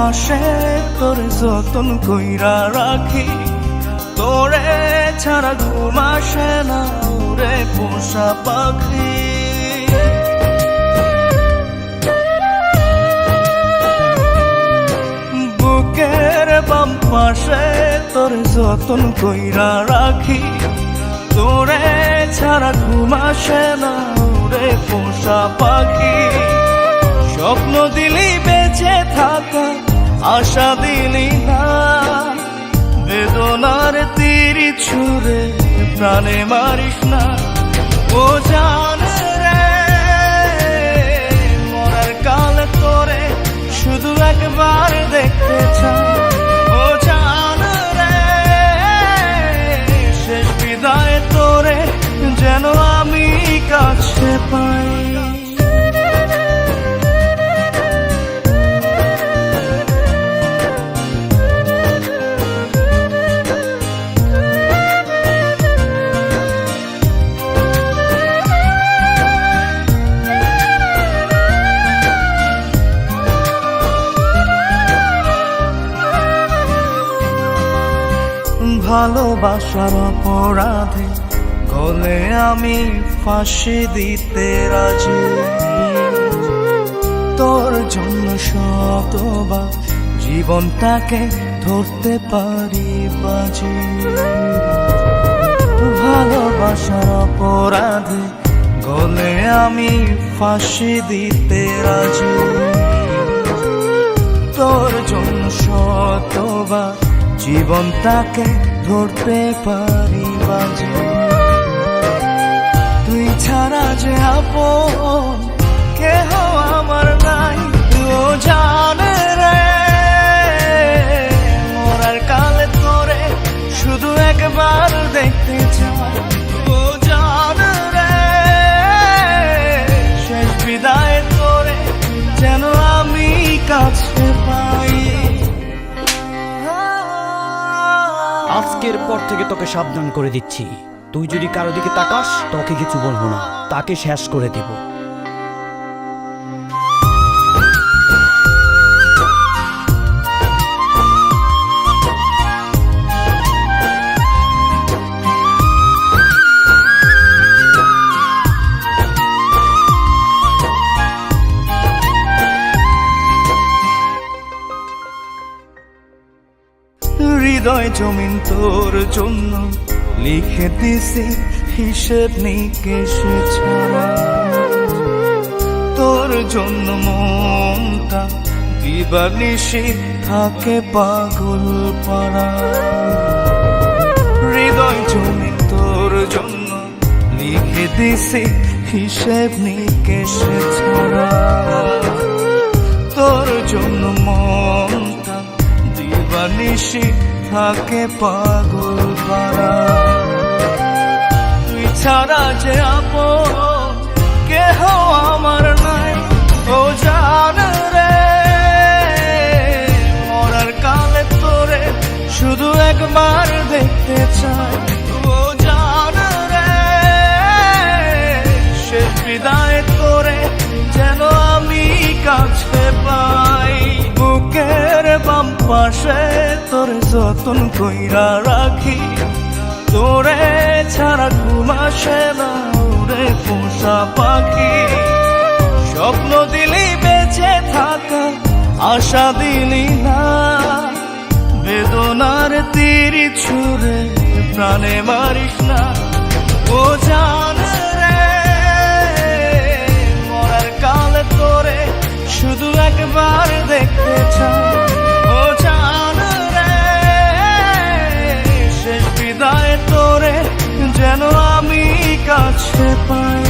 পাশে তোর যতন কইরা রাখি, তোরে ছাড়া ঘুম আসে না ওরে পোষা পাখি। বুকের বাম পাশে তোর যতন কইরা রাখি, তোরে ছাড়া ঘুম আসে না ওরে পোষা পাখি। স্বপ্ন দিলি বেঁচে থাকা, আশা দিলি না, বেদনার তীর ছুঁড়ে প্রাণে মারিস না। ও জান রে, মরার কাল তোরে শুধু একবার দেখতে চাই। ও জান রে, শেষ বিদায় তোরে যেন আমি কাছে পাই। ভালোবাসার অপরাধে গলে আমি ফাঁসি দিতে রাজি, তোর জন্য শতবার জীবনটাকে ধরতে পারি বাজি। ভালোবাসার অপরাধে গলে আমি ফাঁসি দিতে রাজি, তোর জন্য শতবার জীবনটাকে ধরতে পারি বাজি। তুই ছাড়া যে আপন কেহ আমার নাই। ও জান রে, মরার কালে তোরে শুধু একবার দেখতে চাই। ও জান রে, শেষ বিদায় তোরে যেন আমি কাছে পাই। আজকের পর থেকে তোকে সাবধান করে দিচ্ছি, তুই যদি কারো দিকে তাকাস তোকে কিছু বলবো না, তাকে শেষ করে দেব। হৃদয় জমিন তোর জন্য লিখে দিছি হিসেব নিকেশ ছাড়া, তোর জন্য মনটা দিবানিশি থাকে পাগল পাড়া। হৃদয় জমিন তোর জন্য লিখে দিছি হিসেব নিকেশ ছাড়া, তোর জন্য মনটা দিবানিশি থাকে পাগল পাড়া। তুই ছাড়া যে আপন কেহ আমার নাই। ও জান রে, মরার কালে তোরে শুধু একবার দেখতে চাই। ও জান রে, শেষ বিদায় তোরে যেন আমি কাছে পাই। বুকের বাম পাশে তোর যতন কইরা রাখি, তোরে ছাড়া ঘুম আসে না ওরে পোষা পাখি। স্বপ্ন দিলি বেঁচে থাকা, আশা দিলি না, বেদনার তীর ছুঁড়ে প্রাণে মারিস না। ও জান রে, মরার কালে তোরে শুধু একবার দেখতে চাই। ও জান রে, শেষ বিদায় তোরে যেন আমি কাছে পাই।